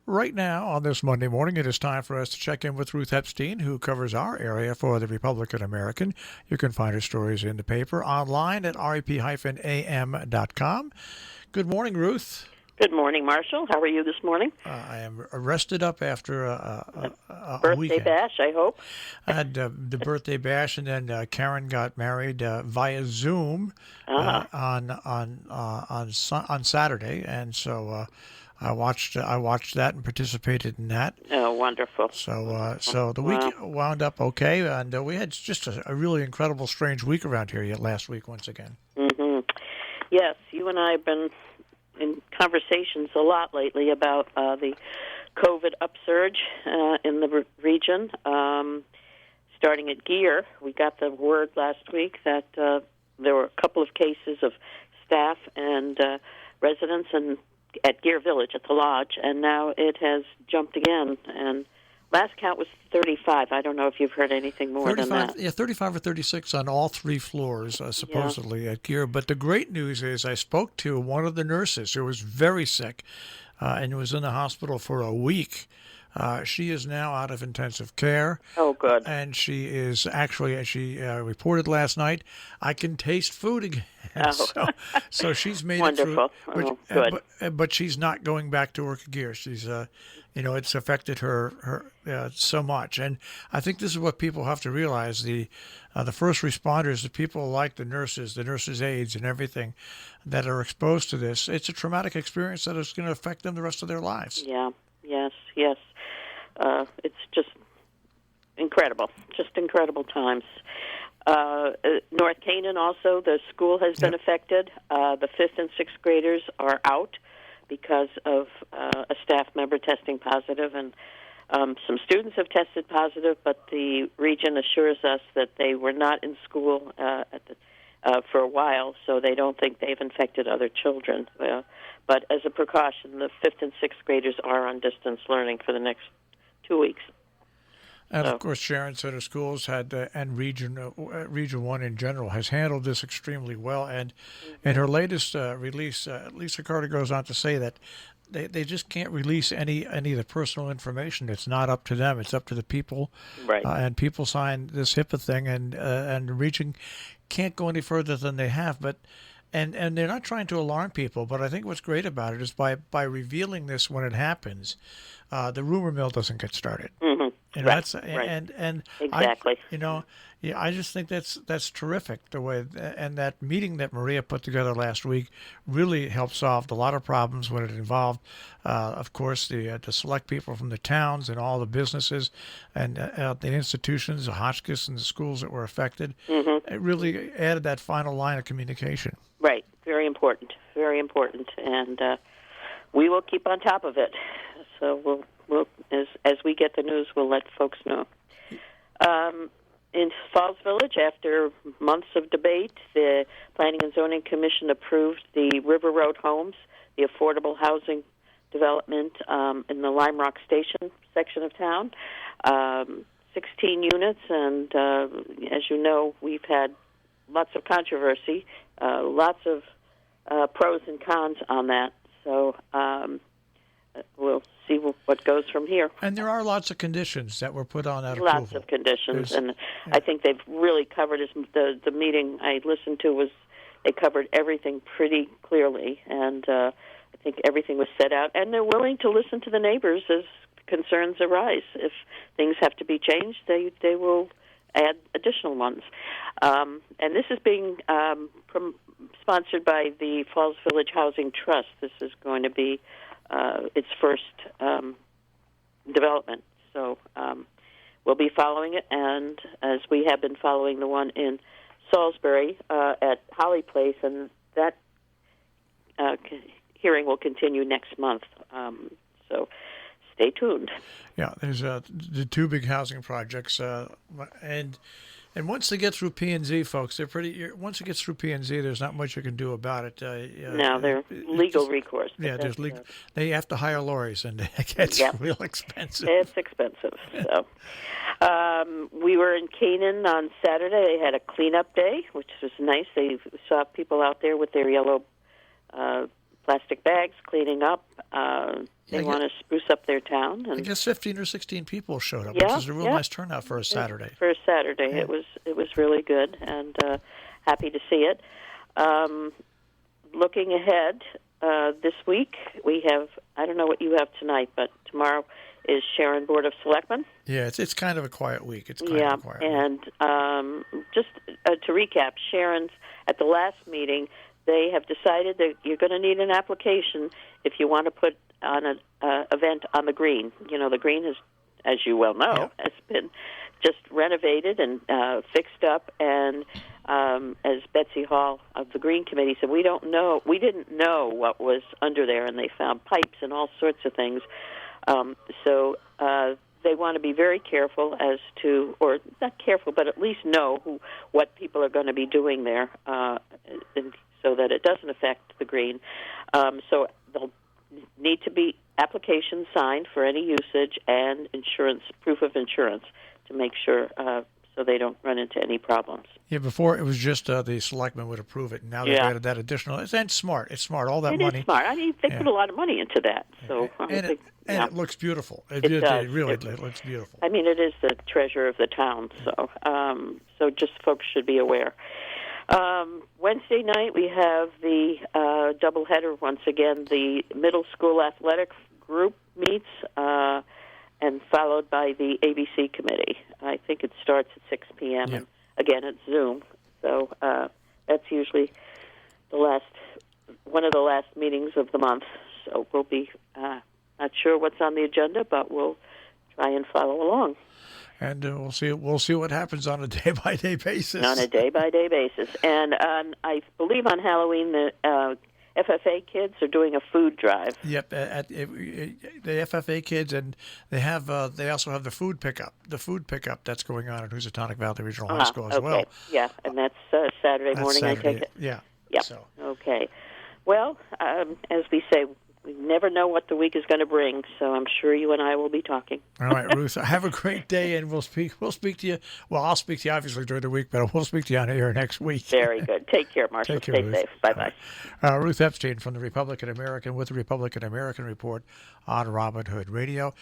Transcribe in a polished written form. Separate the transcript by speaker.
Speaker 1: Right now, on this Monday morning, it is time for us to check in with Ruth Epstein, who covers our area for the Republican American. You can find her stories in the paper, online at rep-am.com. Good morning, Ruth.
Speaker 2: Good morning, Marshall. How are you this morning?
Speaker 1: I am rested up after a
Speaker 2: Birthday
Speaker 1: weekend.
Speaker 2: bash, I hope.
Speaker 1: I had the birthday bash, and then Karen got married via Zoom on Saturday, and so I watched that and participated in that.
Speaker 2: Oh, wonderful.
Speaker 1: So the week wound up okay, and we had just a really incredible, strange week around here yet last week once again.
Speaker 2: Mm-hmm. Yes, you and I have been in conversations a lot lately about the COVID upsurge in the region. Starting at Gear, we got the word last week that there were a couple of cases of staff and residents at Gear Village at the lodge, and now it has jumped again. And last count was 35. I don't know if you've heard anything more than that.
Speaker 1: Yeah, 35 or 36 on all three floors, supposedly, at Gear. But the great news is I spoke to one of the nurses who was very sick and was in the hospital for a week. She is now out of intensive care.
Speaker 2: Oh, good.
Speaker 1: And she is actually, as she reported last night, I can taste food again.
Speaker 2: Oh.
Speaker 1: So she's made
Speaker 2: Wonderful.
Speaker 1: it through.
Speaker 2: Good.
Speaker 1: But she's not going back to work at Gear. She's, it's affected her so much. And I think this is what people have to realize. The first responders, the people like the nurses' aides and everything that are exposed to this, it's a traumatic experience that is going to affect them the rest of their lives.
Speaker 2: Yeah. Yes. It's just incredible times. North Canaan also, the school has been affected. The 5th and 6th graders are out because of a staff member testing positive, and some students have tested positive, but the region assures us that they were not in school for a while, so they don't think they've infected other children. But as a precaution, the 5th and 6th graders are on distance learning for the next 2 weeks.
Speaker 1: And of course, Sharon Center Schools had, and Region 1 in general, has handled this extremely well. And in her latest release, Lisa Carter goes on to say that they just can't release any of the personal information. It's not up to them. It's up to the people.
Speaker 2: Right.
Speaker 1: And people signed this HIPAA thing, and the region can't go any further than they have. But and they're not trying to alarm people. But I think what's great about it is by revealing this when it happens, the rumor mill doesn't get started.
Speaker 2: Mm-hmm.
Speaker 1: And
Speaker 2: right.
Speaker 1: that's and
Speaker 2: exactly.
Speaker 1: I just think that's terrific the way, and that meeting that Maria put together last week really helped solve a lot of problems when it involved, of course, the select people from the towns and all the businesses and the institutions, the Hotchkiss and the schools that were affected.
Speaker 2: Mm-hmm.
Speaker 1: It really added that final line of communication.
Speaker 2: Right. Very important, and we will keep on top of it. So we'll as we get the news, we'll let folks know. In Falls Village, after months of debate, the Planning and Zoning Commission approved the River Road Homes, the affordable housing development in the Lime Rock Station section of town. 16 units, and as you know, we've had lots of controversy, lots of pros and cons on that. So we'll see what goes from here.
Speaker 1: And there are lots of conditions that were put on that approval.
Speaker 2: Lots of conditions, and I think they've really covered, the meeting I listened to they covered everything pretty clearly, and I think everything was set out, and they're willing to listen to the neighbors as concerns arise. If things have to be changed, they will add additional ones. And this is being sponsored by the Falls Village Housing Trust. This is going to be its first development. So we'll be following it, and as we have been following the one in Salisbury at Holly Place, and that hearing will continue next month. So stay tuned.
Speaker 1: Yeah, there's the two big housing projects, and once they get through P&Z, folks, they're pretty. Once it gets through P&Z, there's not much you can do about it.
Speaker 2: No, they're legal recourse.
Speaker 1: Yeah, there's legal. They have to hire lawyers, and it gets real expensive.
Speaker 2: It's expensive. So, we were in Canaan on Saturday. They had a cleanup day, which was nice. They saw people out there with their yellow plastic bags, cleaning up. They
Speaker 1: Yeah,
Speaker 2: want to spruce up their town.
Speaker 1: I
Speaker 2: And
Speaker 1: guess 15 or 16 people showed up,
Speaker 2: Yeah,
Speaker 1: which is a real
Speaker 2: yeah.
Speaker 1: nice turnout for a Saturday.
Speaker 2: For a Saturday,
Speaker 1: Yeah.
Speaker 2: it was really good, and happy to see it. Looking ahead, this week we have, I don't know what you have tonight, but tomorrow is Sharon Board of Selectmen.
Speaker 1: Yeah, it's kind of a quiet week. It's kind
Speaker 2: Yeah,
Speaker 1: of a quiet week.
Speaker 2: and just to recap, Sharon's at the last meeting, they have decided that you're going to need an application if you want to put on an event on the green. You know, the green is, as you well know, has been just renovated and fixed up. And as Betsy Hall of the Green Committee said, we didn't know what was under there, and they found pipes and all sorts of things. So they want to be very careful as to, or not careful, but at least know what people are going to be doing there, so that it doesn't affect the green. So there'll need to be applications signed for any usage and proof of insurance to make sure so they don't run into any problems.
Speaker 1: Yeah, before it was just the selectmen would approve it, and now they've added that additional. It's smart. It's smart. All that
Speaker 2: It
Speaker 1: money.
Speaker 2: is smart. I mean, they put a lot of money into that. So
Speaker 1: And it looks beautiful. It
Speaker 2: does.
Speaker 1: really
Speaker 2: It
Speaker 1: looks beautiful.
Speaker 2: I mean, it is the treasure of the town, so so just folks should be aware. Wednesday night we have the doubleheader once again. The middle school athletic group meets, and followed by the ABC committee. I think it starts at 6 p.m.
Speaker 1: Yeah.
Speaker 2: and again it's Zoom. So that's usually one of the last meetings of the month. So we'll be not sure what's on the agenda, but we'll try and follow along.
Speaker 1: And we'll see what happens on a day-by-day basis.
Speaker 2: On a day-by-day basis. And I believe on Halloween the FFA kids are doing a food drive.
Speaker 1: Yep, the FFA kids, and they also have the food pickup. The food pickup that's going on at Housatonic Valley Regional High School as
Speaker 2: okay.
Speaker 1: well.
Speaker 2: Yeah, and that's Saturday
Speaker 1: That's
Speaker 2: morning,
Speaker 1: Saturday.
Speaker 2: I take it.
Speaker 1: Yeah.
Speaker 2: Yep.
Speaker 1: So.
Speaker 2: Okay. Well, as we say, we never know what the week is going to bring, so I'm sure you and I will be talking.
Speaker 1: All right, Ruth. Have a great day, and we'll speak to you. Well, I'll speak to you obviously during the week, but we'll speak to you on air next week.
Speaker 2: Very good. Take care, Marshall.
Speaker 1: Take care,
Speaker 2: Stay
Speaker 1: Ruth.
Speaker 2: safe. Bye-bye.
Speaker 1: Ruth Epstein from the Republican American with the Republican American Report on Robin Hood Radio.